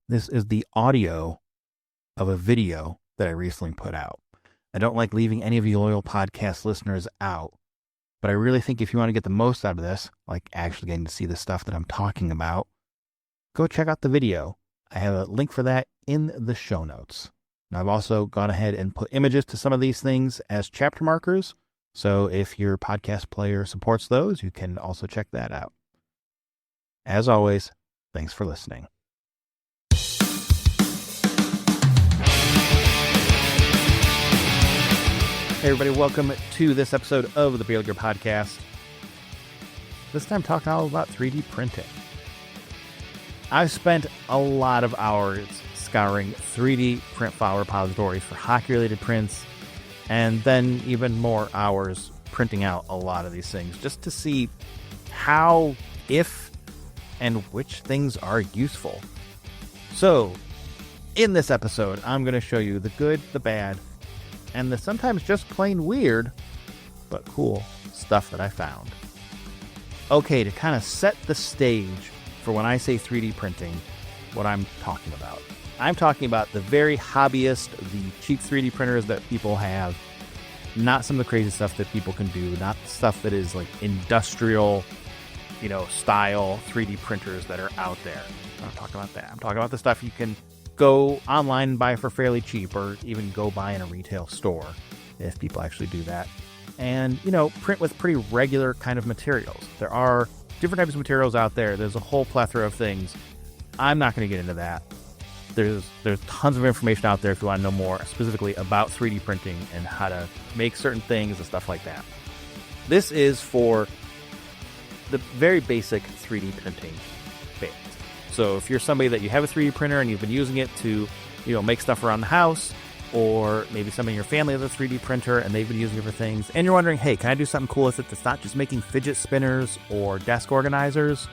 This is the audio of a video that I recently put out. I don't like leaving any of you loyal podcast listeners out, but I really think if you want to get the most out of this, like actually getting to see the stuff that I'm talking about, go check out the video. I have a link for that in the show notes. Now, I've also gone ahead and put images to some of these things as chapter markers. So if your podcast player supports those, you can also check that out. As always, thanks for listening. Hey everybody, welcome to this episode of the Barely Gear Podcast. This time talking all about 3D printing. I've spent a lot of hours scouring 3D print file repositories for hockey-related prints, and then even more hours printing out a lot of these things just to see how, if, and which things are useful. So, in this episode, I'm going to show you the good, the bad, and the sometimes just plain weird, but cool stuff that I found. Okay, to kind of set the stage for when I say 3D printing, what I'm talking about. I'm talking about the very hobbyist, the cheap 3D printers that people have, not some of the crazy stuff that people can do, not stuff that is like industrial, style 3D printers that are out there. I'm not talking about that. I'm talking about the stuff you can go online and buy for fairly cheap, or even go buy in a retail store if people actually do that. And, print with pretty regular kind of materials. There are different types of materials out there. There's a whole plethora of things. I'm not going to get into that. There's tons of information out there if you want to know more specifically about 3D printing and how to make certain things and stuff like that. This is for the very basic 3D printing bit. So if you're somebody that you have a 3D printer and you've been using it to, make stuff around the house, or maybe somebody in your family has a 3D printer and they've been using it for things, and you're wondering, hey, can I do something cool with it that's not just making fidget spinners or desk organizers?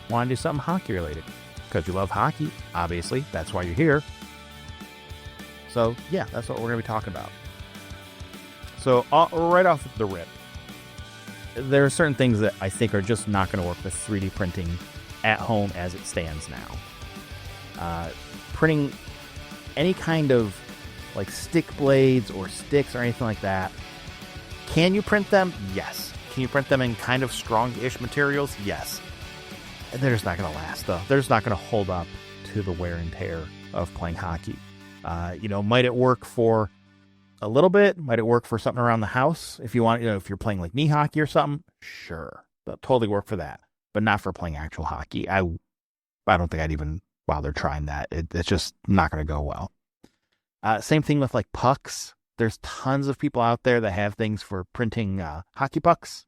Want to do something hockey related? Because you love hockey, obviously. That's why you're here. So, yeah, that's what we're going to be talking about. So, right off the rip, there are certain things that I think are just not going to work with 3D printing at home as it stands now. Printing any kind of like stick blades or sticks or anything like that. Can you print them? Yes. Can you print them in kind of strong-ish materials? Yes. And they're just not going to last, though. They're just not going to hold up to the wear and tear of playing hockey. Might it work for a little bit? Might it work for something around the house? If you want, if you're playing like knee hockey or something, sure. That'll totally work for that. But not for playing actual hockey. I don't think I'd even bother trying that. It's just not going to go well. Same thing with like pucks. There's tons of people out there that have things for printing hockey pucks.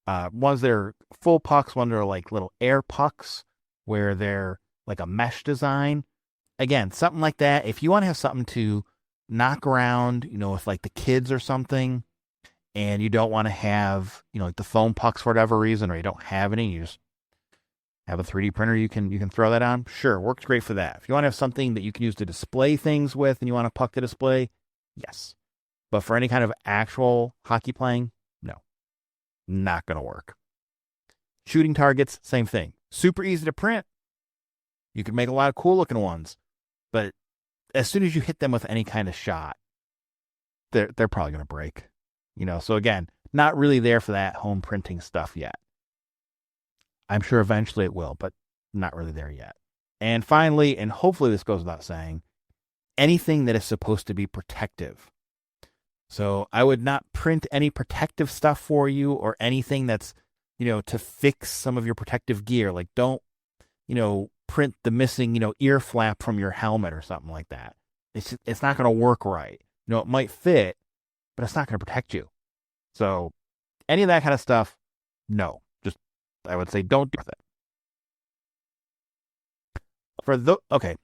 Ones that are full pucks, ones that are like little air pucks where they're like a mesh design. Again, something like that. If you want to have something to knock around, with like the kids or something, and you don't want to have, like the foam pucks for whatever reason, or you don't have any, you just have a 3D printer, you can throw that on. Sure, works great for that. If you want to have something that you can use to display things with and you want a puck to display, yes. But for any kind of actual hockey playing, no. Not going to work. Shooting targets, same thing. Super easy to print. You can make a lot of cool looking ones. But as soon as you hit them with any kind of shot, they're probably going to break. So again, not really there for that home printing stuff yet. I'm sure eventually it will, but not really there yet. And finally, and hopefully this goes without saying, anything that is supposed to be protective. So I would not print any protective stuff for you, or anything that's, to fix some of your protective gear. Like don't, print the missing, ear flap from your helmet or something like that. It's not going to work right. It might fit, but it's not going to protect you. So any of that kind of stuff, no. Just, I would say don't do it. Okay.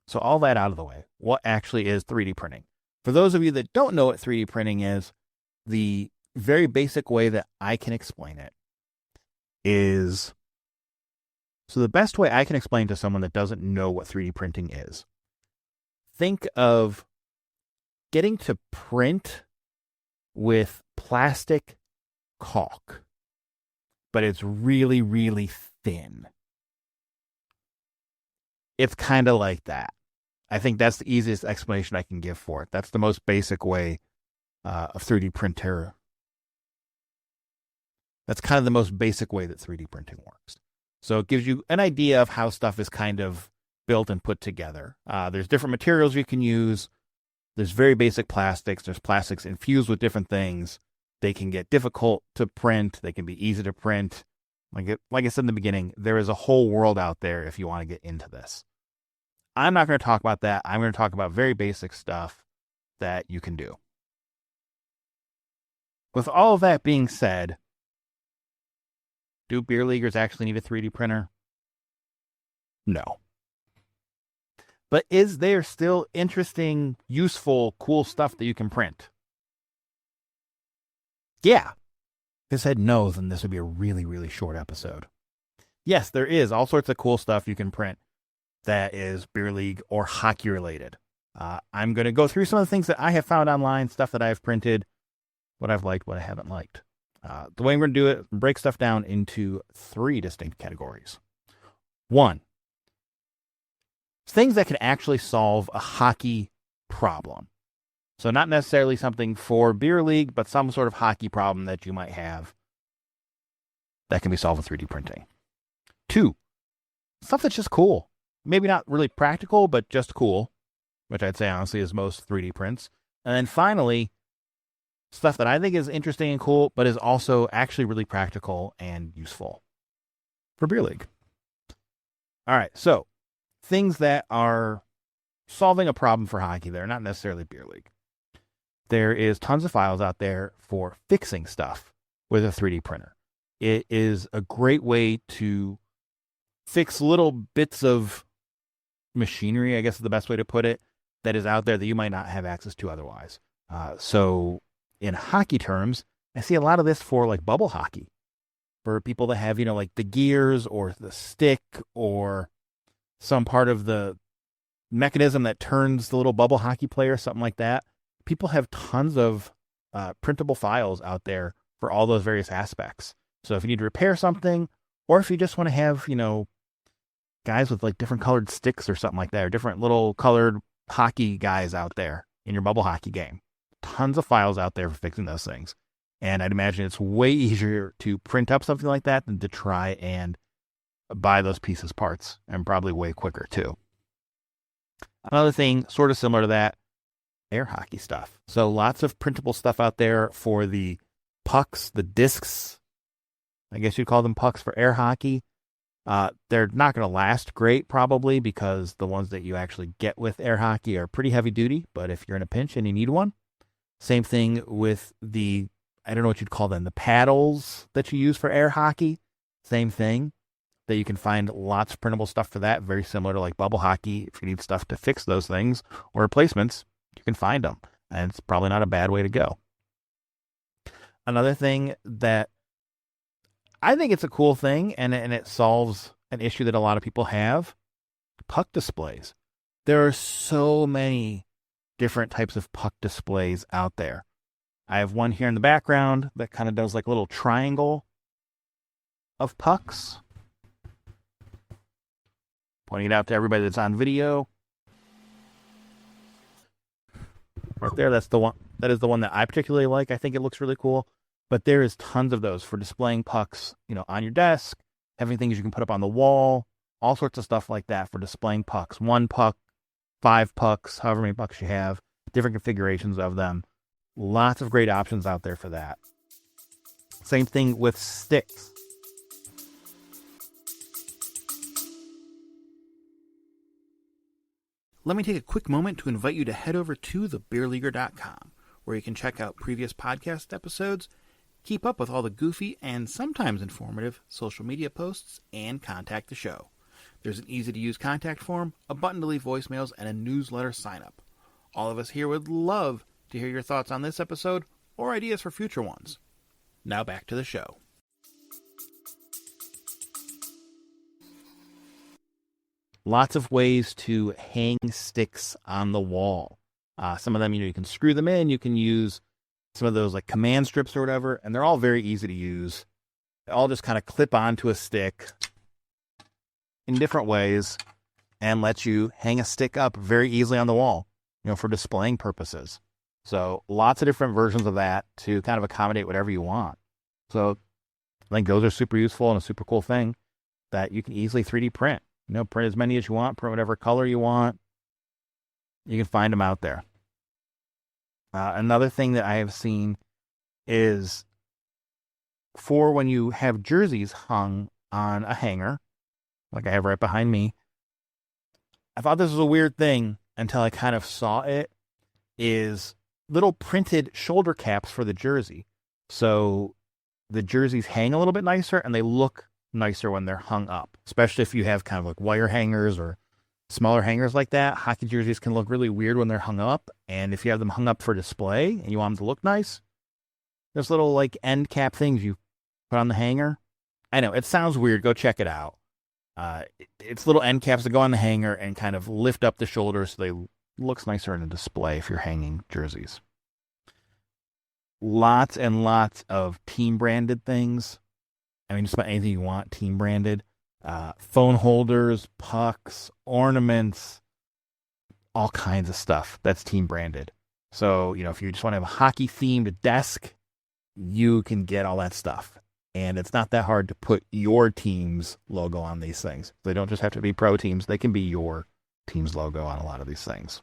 So all that out of the way, what actually is 3D printing? For those of you that don't know what 3D printing is, the very basic way that I can explain it is, so the best way I can explain to someone that doesn't know what 3D printing is, think of getting to print with plastic caulk, but it's really, really thin. It's kind of like that. I think that's the easiest explanation I can give for it. That's the most basic way of 3D printer. That's kind of the most basic way that 3D printing works. So it gives you an idea of how stuff is kind of built and put together. There's different materials you can use. There's very basic plastics. There's plastics infused with different things. They can get difficult to print. They can be easy to print. Like I said in the beginning, there is a whole world out there if you want to get into this. I'm not going to talk about that. I'm going to talk about very basic stuff that you can do. With all of that being said, do beer leaguers actually need a 3D printer? No. But is there still interesting, useful, cool stuff that you can print? Yeah. If I said no, then this would be a really, really short episode. Yes, there is all sorts of cool stuff you can print that is beer league or hockey related. I'm going to go through some of the things that I have found online, stuff that I've printed, what I've liked, what I haven't liked. The way I'm going to do it, break stuff down into 3 distinct categories. 1, things that can actually solve a hockey problem. So not necessarily something for beer league, but some sort of hockey problem that you might have that can be solved with 3D printing. 2, stuff that's just cool. Maybe not really practical, but just cool, which I'd say honestly is most 3D prints. And then finally, stuff that I think is interesting and cool, but is also actually really practical and useful for beer league. All right, so things that are solving a problem for hockey, they're not necessarily beer league. There is tons of files out there for fixing stuff with a 3D printer. It is a great way to fix little bits of machinery, I guess is the best way to put it, that is out there that you might not have access to otherwise. So in hockey terms, I see a lot of this for like bubble hockey, for people that have, like the gears or the stick or some part of the mechanism that turns the little bubble hockey player, something like that. People have tons of printable files out there for all those various aspects. So if you need to repair something, or if you just want to have, guys with like different colored sticks or something like that, or different little colored hockey guys out there in your bubble hockey game. Tons of files out there for fixing those things. And I'd imagine it's way easier to print up something like that than to try and buy those pieces parts, and probably way quicker too. Another thing sort of similar to that, air hockey stuff. So lots of printable stuff out there for the pucks, the discs. I guess you'd call them pucks for air hockey. They're not going to last great probably, because the ones that you actually get with air hockey are pretty heavy duty, but if you're in a pinch and you need one. Same thing with the, I don't know what you'd call them, the paddles that you use for air hockey. Same thing, that you can find lots of printable stuff for that, very similar to like bubble hockey. If you need stuff to fix those things or replacements, you can find them, and it's probably not a bad way to go. Another thing that I think it's a cool thing, and it solves an issue that a lot of people have, puck displays. There are so many different types of puck displays out there. I have one here in the background that kind of does like a little triangle of pucks. Pointing it out to everybody that's on video. Right there, that's the one. That is the one that I particularly like. I think it looks really cool. But there is tons of those for displaying pucks, on your desk, having things you can put up on the wall, all sorts of stuff like that for displaying pucks. 1 puck, 5 pucks, however many pucks you have, different configurations of them. Lots of great options out there for that. Same thing with sticks. Let me take a quick moment to invite you to head over to thebeerleaguer.com, where you can check out previous podcast episodes, keep up with all the goofy and sometimes informative social media posts, and contact the show. There's an easy-to-use contact form, a button to leave voicemails, and a newsletter sign-up. All of us here would love to hear your thoughts on this episode or ideas for future ones. Now back to the show. Lots of ways to hang sticks on the wall. Some of them, you can screw them in. You can use some of those like command strips or whatever, and they're all very easy to use. They all just kind of clip onto a stick in different ways. and lets you hang a stick up very easily on the wall, for displaying purposes. So lots of different versions of that to kind of accommodate whatever you want. So I think those are super useful and a super cool thing that you can easily 3D print. Print as many as you want, print whatever color you want. You can find them out there. Another thing that I have seen is for when you have jerseys hung on a hanger, like I have right behind me. I thought this was a weird thing until I kind of saw it, is little printed shoulder caps for the jersey. So the jerseys hang a little bit nicer and they look nicer when they're hung up, especially if you have kind of like wire hangers or smaller hangers like that. Hockey jerseys can look really weird when they're hung up. And if you have them hung up for display and you want them to look nice, there's little like end cap things you put on the hanger. I know it sounds weird. Go check it out. It's little end caps that go on the hanger and kind of lift up the shoulders so they looks nicer in a display if you're hanging jerseys. Lots and lots of team branded things. I mean, just about anything you want, team branded. Phone holders, pucks, ornaments, all kinds of stuff that's team branded. So, if you just want to have a hockey themed desk, you can get all that stuff. And it's not that hard to put your team's logo on these things. They don't just have to be pro teams. They can be your team's logo on a lot of these things.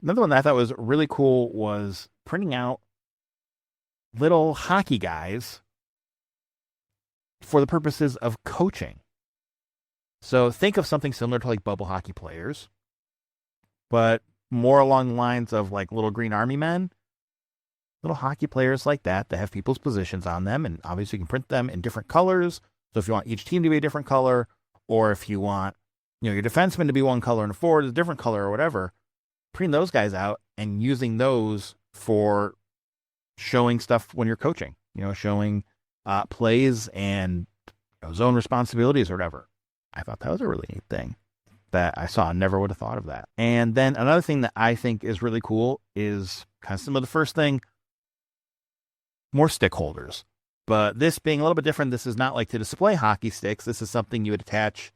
Another one that I thought was really cool was printing out little hockey guys for the purposes of coaching. So think of something similar to like bubble hockey players, but more along the lines of like little green army men. Little hockey players like that have people's positions on them, and obviously you can print them in different colors. So if you want each team to be a different color, or if you want, your defenseman to be one color and a forward is a different color or whatever, printing those guys out and using those for showing stuff when you're coaching, showing plays and zone responsibilities or whatever. I thought that was a really neat thing that I saw. I never would have thought of that. And then another thing that I think is really cool is kind of similar to the first thing, more stick holders. But this being a little bit different, this is not like to display hockey sticks. This is something you would attach,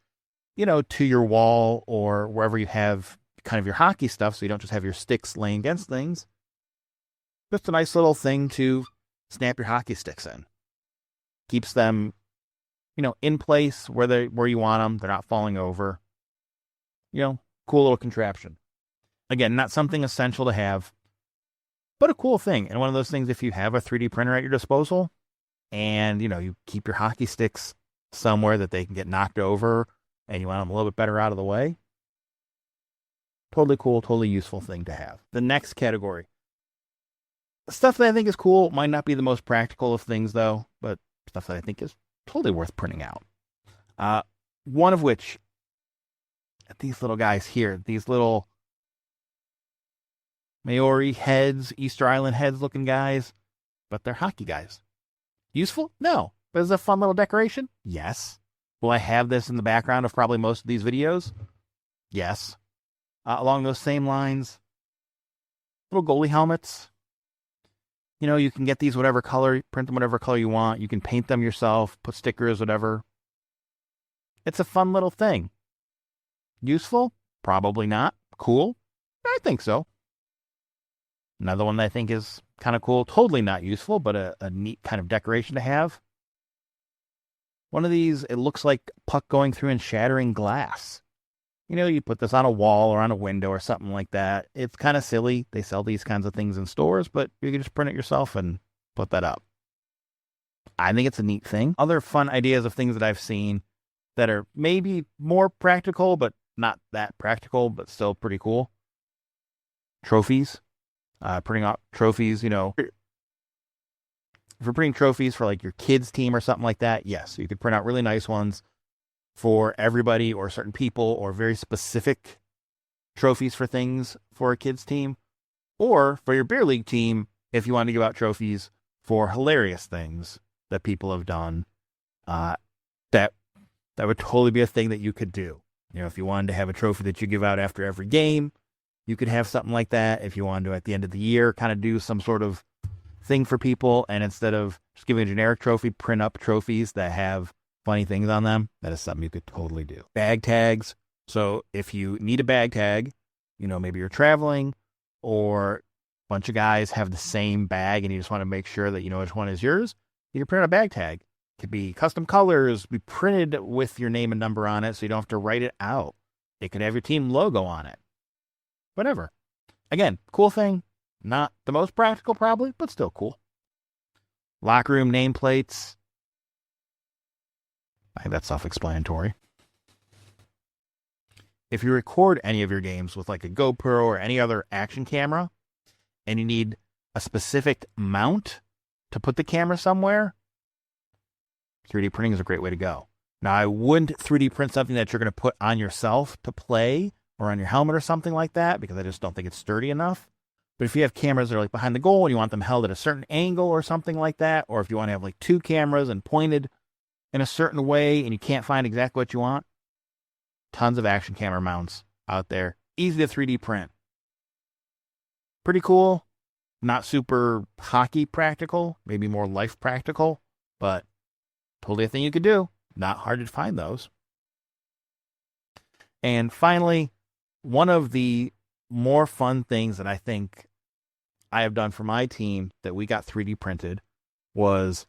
to your wall or wherever you have kind of your hockey stuff, so you don't just have your sticks laying against things. Just a nice little thing to snap your hockey sticks in. Keeps them, in place where you want them. They're not falling over. Cool little contraption. Again, not something essential to have, but a cool thing. And one of those things, if you have a 3D printer at your disposal and, you keep your hockey sticks somewhere that they can get knocked over and you want them a little bit better out of the way, totally cool, totally useful thing to have. The next category. Stuff that I think is cool. Might not be the most practical of things, though, but stuff that I think is totally worth printing out. One of which, these little guys here, these little Maori heads, Easter Island heads looking guys, but they're hockey guys. Useful? No. But is it a fun little decoration? Yes. Will I have this in the background of probably most of these videos? Yes. Along those same lines, little goalie helmets. You can get these whatever color, print them whatever color you want. You can paint them yourself, put stickers, whatever. It's a fun little thing. Useful? Probably not. Cool? I think so. Another one that I think is kind of cool, totally not useful, but a neat kind of decoration to have. One of these, it looks like puck going through and shattering glass. You put this on a wall or on a window or something like that. It's kind of silly. They sell these kinds of things in stores, but you can just print it yourself and put that up. I think it's a neat thing. Other fun ideas of things that I've seen that are maybe more practical, but not that practical, but still pretty cool. Trophies. Printing out trophies, if you're printing trophies for like your kids' team or something like that, yes, you could print out really nice ones for everybody or certain people, or very specific trophies for things for a kids' team, or for your beer league team, if you want to give out trophies for hilarious things that people have done, that would totally be a thing that you could do. If you wanted to have a trophy that you give out after every game, you could have something like that. If you wanted to, at the end of the year, kind of do some sort of thing for people, and instead of just giving a generic trophy, print up trophies that have funny things on them. That is something you could totally do. Bag tags. So if you need a bag tag, maybe you're traveling or a bunch of guys have the same bag and you just want to make sure that you know which one is yours, you can print out a bag tag. It could be custom colors, be printed with your name and number on it so you don't have to write it out. It could have your team logo on it. Whatever. Again, cool thing. Not the most practical probably, but still cool. Locker room nameplates. I think that's self-explanatory. If you record any of your games with like a GoPro or any other action camera, and you need a specific mount to put the camera somewhere, 3D printing is a great way to go. Now, I wouldn't 3D print something that you're going to put on yourself to play or on your helmet or something like that, because I just don't think it's sturdy enough. But if you have cameras that are like behind the goal and you want them held at a certain angle or something like that, or if you want to have like two cameras and pointed in a certain way and you can't find exactly what you want, tons of action camera mounts out there. Easy to 3D print. Pretty cool. Not super hockey practical, maybe more life practical, but totally a thing you could do. Not hard to find those. And finally, one of the more fun things that I think I have done for my team that we got 3D printed was,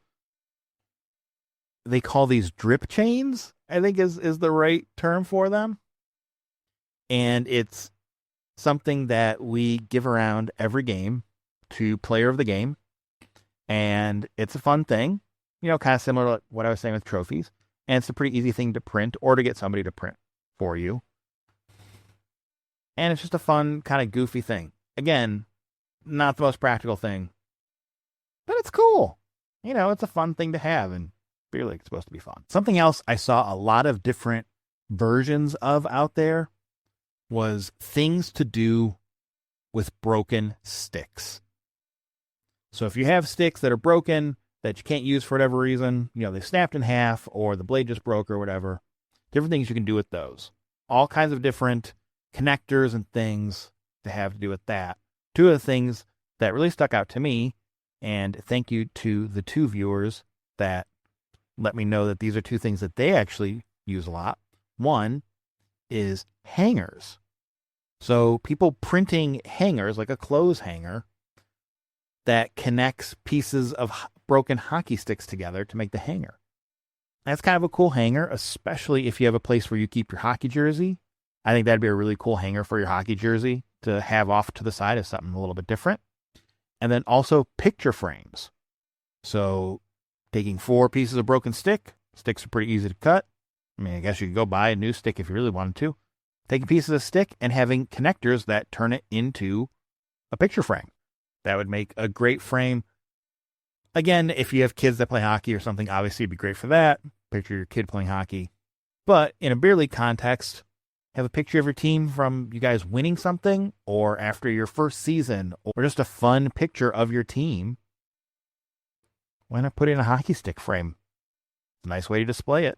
they call these drip chains, I think is the right term for them. And it's something that we give around every game to player of the game. And it's a fun thing, kind of similar to what I was saying with trophies. And it's a pretty easy thing to print or to get somebody to print for you. And it's just a fun, kind of goofy thing. Again, not the most practical thing, but it's cool. It's a fun thing to have, and Beer League is supposed to be fun. Something else I saw a lot of different versions of out there was things to do with broken sticks. So if you have sticks that are broken, that you can't use for whatever reason, they snapped in half or the blade just broke or whatever, different things you can do with those. All kinds of different connectors and things to have to do with that. Two of the things that really stuck out to me, and thank you to the two viewers that let me know that these are two things that they actually use a lot. One is hangers. So people printing hangers, like a clothes hanger, that connects pieces of broken hockey sticks together to make the hanger. That's kind of a cool hanger, especially if you have a place where you keep your hockey jersey. I think that'd be a really cool hanger for your hockey jersey to have off to the side as something a little bit different. And then also picture frames. So taking 4 pieces of broken sticks are pretty easy to cut. I mean, I guess you could go buy a new stick if you really wanted to. Taking pieces of stick and having connectors that turn it into a picture frame. That would make a great frame. Again, if you have kids that play hockey or something, obviously it'd be great for that. Picture your kid playing hockey. But in a beer league context, have a picture of your team from you guys winning something, or after your first season, or just a fun picture of your team. Why not put it in a hockey stick frame? It's a nice way to display it.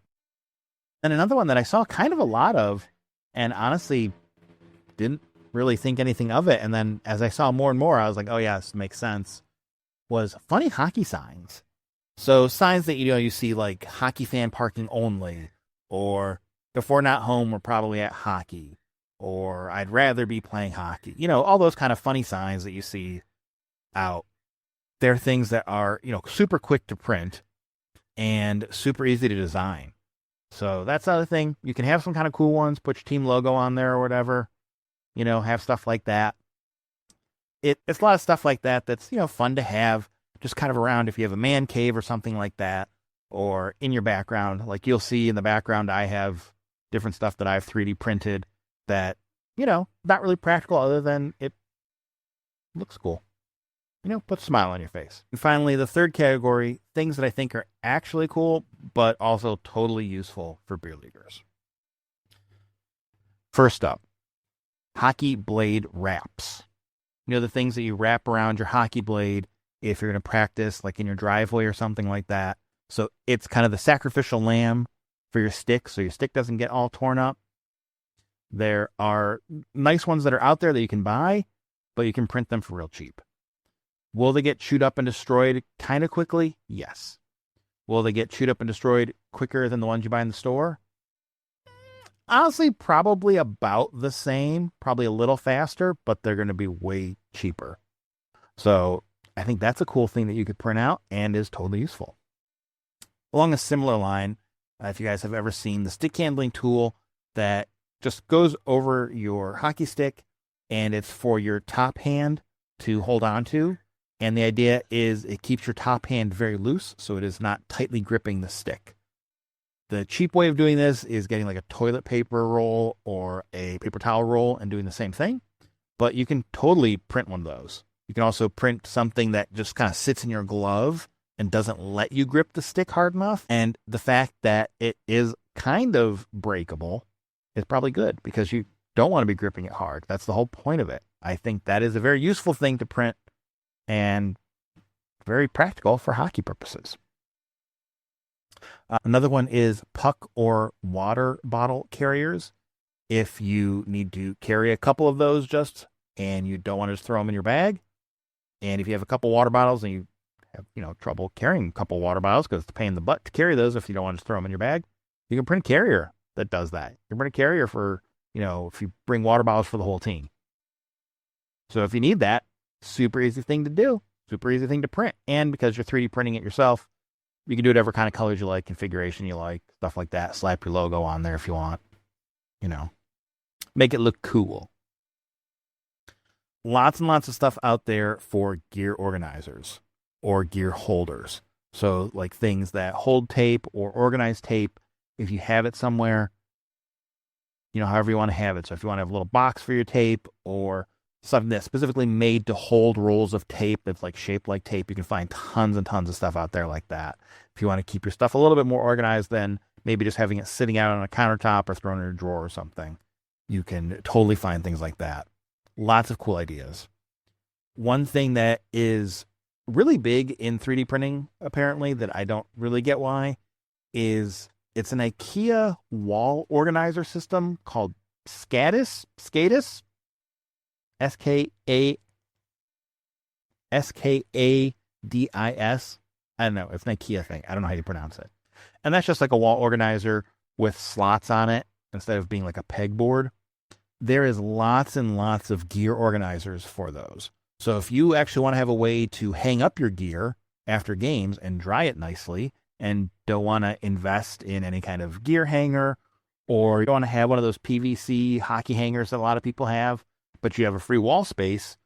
And another one that I saw kind of a lot of, and honestly didn't really think anything of it, and then as I saw more and more, I was like, oh yeah, this makes sense, was funny hockey signs. So signs that you see like hockey fan parking only, or if we're not home, we're probably at hockey, or I'd rather be playing hockey. All those kind of funny signs that you see out. They're things that are, super quick to print and super easy to design. So that's the other thing. You can have some kind of cool ones, put your team logo on there or whatever, have stuff like that. It's a lot of stuff like that that's, fun to have just kind of around if you have a man cave or something like that, or in your background. Like you'll see in the background, I have different stuff that I've 3D printed that, not really practical other than it looks cool. Put a smile on your face. And finally, the third category, things that I think are actually cool, but also totally useful for beer leaguers. First up, hockey blade wraps. The things that you wrap around your hockey blade if you're going to practice, like in your driveway or something like that. So it's kind of the sacrificial lamb for your stick, so your stick doesn't get all torn up. There are nice ones that are out there that you can buy, but you can print them for real cheap. Will they get chewed up and destroyed kind of quickly? Yes. Will they get chewed up and destroyed quicker than the ones you buy in the store? Honestly, probably about the same, probably a little faster, but they're going to be way cheaper. So I think that's a cool thing that you could print out and is totally useful. Along a similar line, if you guys have ever seen the stick handling tool that just goes over your hockey stick and it's for your top hand to hold on to. And the idea is it keeps your top hand very loose so it is not tightly gripping the stick. The cheap way of doing this is getting like a toilet paper roll or a paper towel roll and doing the same thing. But you can totally print one of those. You can also print something that just kind of sits in your glove and doesn't let you grip the stick hard enough. And the fact that it is kind of breakable is probably good because you don't want to be gripping it hard. That's the whole point of it. I think that is a very useful thing to print and very practical for hockey purposes. Another one is puck or water bottle carriers. If you need to carry a couple of those and you don't want to just throw them in your bag, and if you have a couple water bottles and you have trouble carrying a couple water bottles because it's a pain in the butt to carry those if you don't want to just throw them in your bag, you can print a carrier that does that. You can print a carrier for, if you bring water bottles for the whole team. So if you need that, super easy thing to do, super easy thing to print. And because you're 3D printing it yourself, you can do whatever kind of colors you like, configuration you like, stuff like that. Slap your logo on there if you want, make it look cool. Lots and lots of stuff out there for gear organizers or gear holders. So like things that hold tape or organize tape, if you have it somewhere, however you want to have it. So if you want to have a little box for your tape or something that's specifically made to hold rolls of tape that's like shaped like tape, you can find tons and tons of stuff out there like that. If you want to keep your stuff a little bit more organized than maybe just having it sitting out on a countertop or thrown in a drawer or something, you can totally find things like that. Lots of cool ideas. One thing that is really big in 3D printing, apparently, that I don't really get why, is it's an IKEA wall organizer system called SKÅDIS. SKADIS. I don't know. It's an IKEA thing. I don't know how you pronounce it. And that's just like a wall organizer with slots on it instead of being like a pegboard. There is lots and lots of gear organizers for those. So if you actually want to have a way to hang up your gear after games and dry it nicely and don't want to invest in any kind of gear hanger, or you don't want to have one of those PVC hockey hangers that a lot of people have, but you have a free wall space,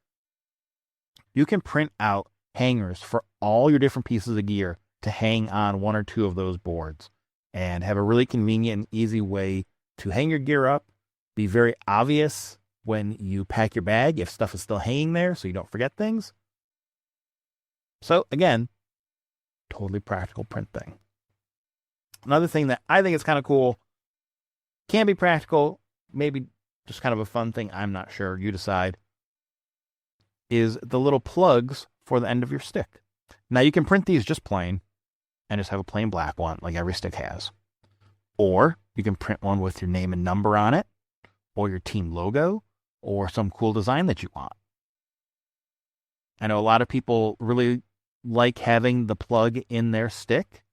you can print out hangers for all your different pieces of gear to hang on one or two of those boards and have a really convenient and easy way to hang your gear up, be very obvious when you pack your bag if stuff is still hanging there so you don't forget things. So again, totally practical print thing. Another thing that I think is kind of cool, can be practical, maybe just kind of a fun thing, I'm not sure, you decide, is the little plugs for the end of your stick. Now you can print these just plain and just have a plain black one like every stick has. Or you can print one with your name and number on it, or your team logo, or some cool design that you want. I know a lot of people really like having the plug in their stick,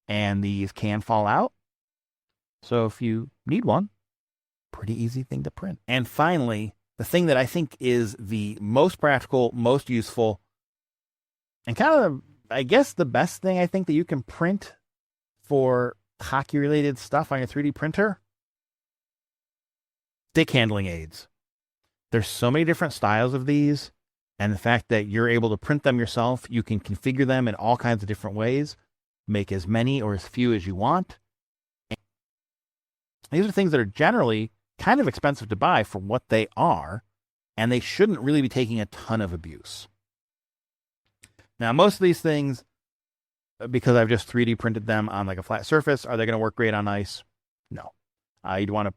and these can fall out. So if you need one, pretty easy thing to print. And finally, the thing that I think is the most practical, most useful, and kind of, I guess, the best thing I think that you can print for hockey-related stuff on your 3D printer, stick handling aids. There's so many different styles of these, and the fact that you're able to print them yourself, you can configure them in all kinds of different ways, make as many or as few as you want. These are things that are generally kind of expensive to buy for what they are, and they shouldn't really be taking a ton of abuse. Now, most of these things, because I've just 3D printed them on like a flat surface, are they going to work great on ice? No. You'd want to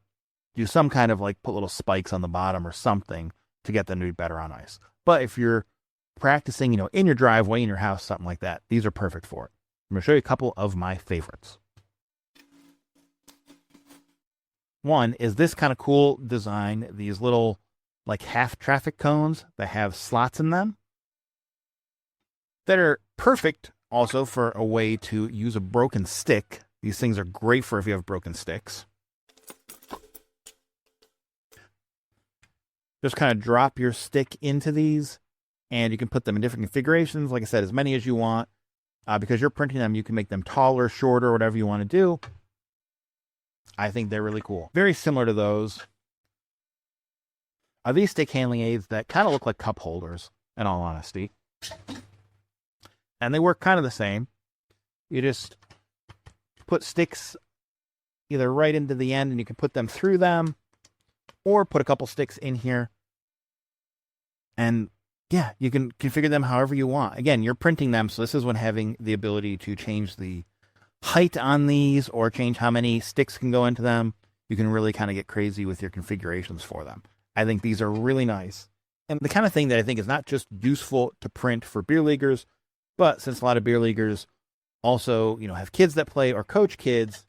do some kind of like put little spikes on the bottom or something to get them to be better on ice. But if you're practicing, in your driveway, in your house, something like that, these are perfect for it. I'm going to show you a couple of my favorites. One is this kind of cool design, these little like half traffic cones that have slots in them that are perfect also for a way to use a broken stick. These things are great for if you have broken sticks. Just kind of drop your stick into these, and you can put them in different configurations. Like I said, as many as you want. Because you're printing them, you can make them taller, shorter, whatever you want to do. I think they're really cool. Very similar to those are these stick handling aids that kind of look like cup holders, in all honesty. And they work kind of the same. You just put sticks either right into the end and you can put them through them, or put a couple sticks in here. And yeah, you can configure them however you want. Again, you're printing them, so this is when having the ability to change the height on these or change how many sticks can go into them. You can really kind of get crazy with your configurations for them. I think these are really nice. And the kind of thing that I think is not just useful to print for beer leaguers, but since a lot of beer leaguers also, have kids that play or coach kids,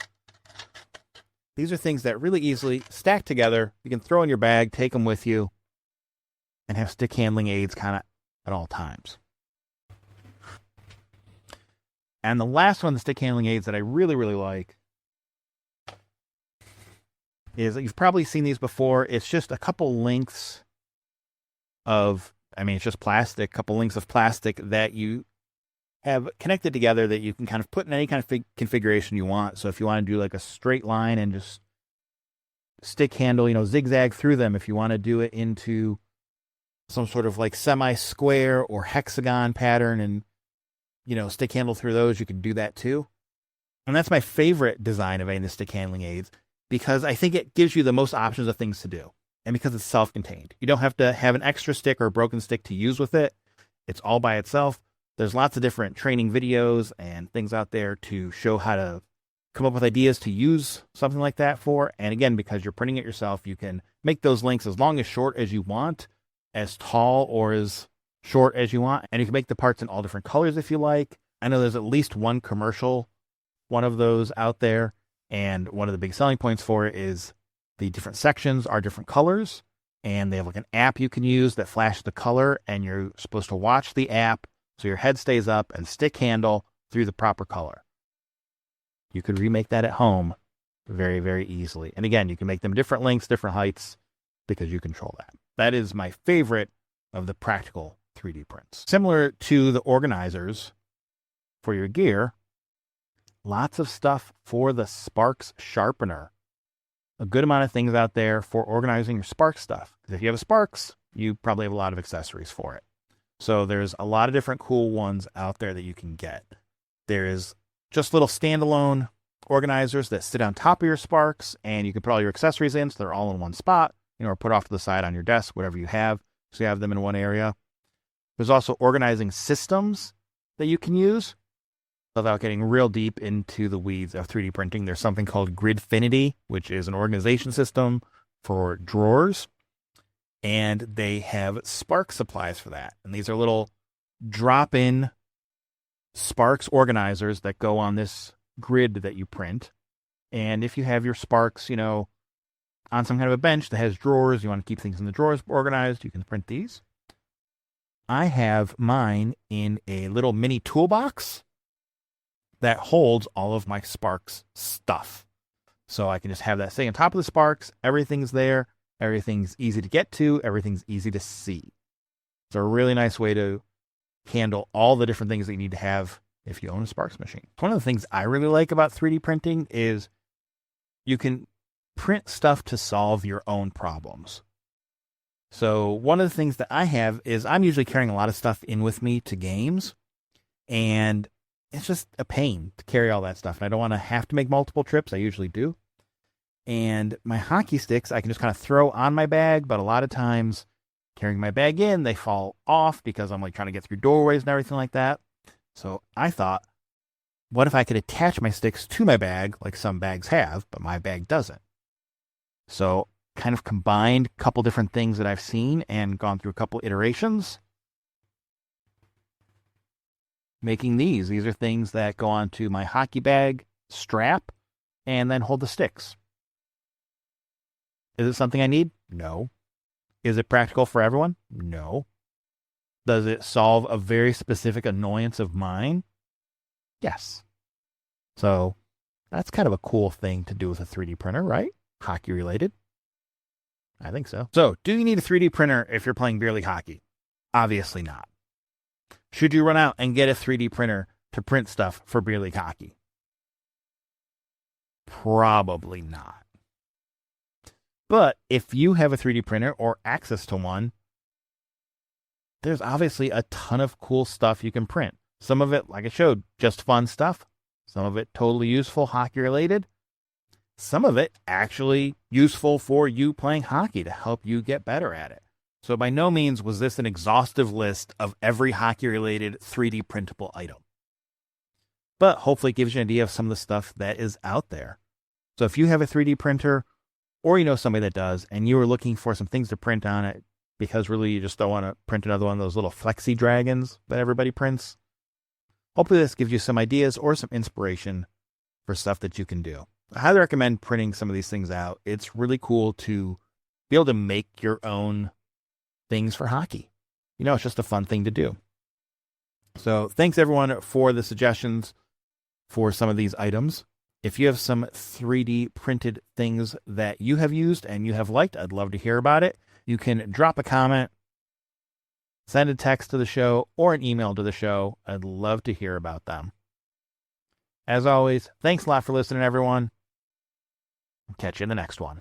these are things that really easily stack together. You can throw in your bag, take them with you, and have stick handling aids kind of at all times. And the last one, the stick handling aids that I really, really like, is you've probably seen these before. It's just a couple lengths of, it's just plastic, a couple lengths of plastic that you have connected together that you can kind of put in any kind of configuration you want. So if you want to do like a straight line and just stick handle, zigzag through them, if you want to do it into some sort of like semi-square or hexagon pattern and, stick handle through those, you can do that too. And that's my favorite design of any of the stick handling aids, because I think it gives you the most options of things to do. And because it's self-contained, you don't have to have an extra stick or a broken stick to use with it. It's all by itself. There's lots of different training videos and things out there to show how to come up with ideas to use something like that for. And again, because you're printing it yourself, you can make those lengths as long as short as you want, as tall or as short as you want. And you can make the parts in all different colors if you like. I know there's at least one commercial one of those out there. And one of the big selling points for it is the different sections are different colors. And they have like an app you can use that flashes the color. And you're supposed to watch the app so your head stays up and stick handle through the proper color. You could remake that at home very, very easily. And again, you can make them different lengths, different heights, because you control that. That is my favorite of the practical 3D prints. Similar to the organizers for your gear, lots of stuff for the Sparx sharpener. A good amount of things out there for organizing your Sparx stuff. Because if you have a Sparx, you probably have a lot of accessories for it. So there's a lot of different cool ones out there that you can get. There is just little standalone organizers that sit on top of your Sparx, and you can put all your accessories in, so they're all in one spot, or put off to the side on your desk, whatever you have, so you have them in one area. There's also organizing systems that you can use. Without getting real deep into the weeds of 3D printing, there's something called Gridfinity, which is an organization system for drawers. And they have Sparx supplies for that. And these are little drop-in Sparx organizers that go on this grid that you print. And if you have your Sparx, on some kind of a bench that has drawers, you want to keep things in the drawers organized, you can print these. I have mine in a little mini toolbox that holds all of my Sparx stuff. So I can just have that sitting on top of the Sparx. Everything's there. Everything's easy to get to. Everything's easy to see. It's a really nice way to handle all the different things that you need to have if you own a Sparx machine. One of the things I really like about 3D printing is you can print stuff to solve your own problems. So one of the things that I have is I'm usually carrying a lot of stuff in with me to games, and it's just a pain to carry all that stuff. And I don't want to have to make multiple trips. I usually do. And my hockey sticks, I can just kind of throw on my bag, but a lot of times carrying my bag in, they fall off because I'm like trying to get through doorways and everything like that. So I thought, what if I could attach my sticks to my bag like some bags have, but my bag doesn't? So kind of combined a couple different things that I've seen and gone through a couple iterations. Making these. These are things that go onto my hockey bag strap and then hold the sticks. Is it something I need? No. Is it practical for everyone? No. Does it solve a very specific annoyance of mine? Yes. So that's kind of a cool thing to do with a 3D printer, right? Hockey related. I think so. So, do you need a 3D printer if you're playing beer league hockey? Obviously not. Should you run out and get a 3D printer to print stuff for beer league hockey? Probably not. But if you have a 3D printer or access to one, there's obviously a ton of cool stuff you can print. Some of it, like I showed, just fun stuff. Some of it totally useful, hockey related. Some of it actually useful for you playing hockey to help you get better at it. So by no means was this an exhaustive list of every hockey related 3D printable item. But hopefully it gives you an idea of some of the stuff that is out there. So if you have a 3D printer or you know somebody that does and you are looking for some things to print on it because really you just don't want to print another one of those little flexi-dragons that everybody prints, hopefully this gives you some ideas or some inspiration for stuff that you can do. I highly recommend printing some of these things out. It's really cool to be able to make your own things for hockey. You know, it's just a fun thing to do. So thanks everyone for the suggestions for some of these items. If you have some 3D printed things that you have used and you have liked, I'd love to hear about it. You can drop a comment, send a text to the show, or an email to the show. I'd love to hear about them. As always, thanks a lot for listening, everyone. Catch you in the next one.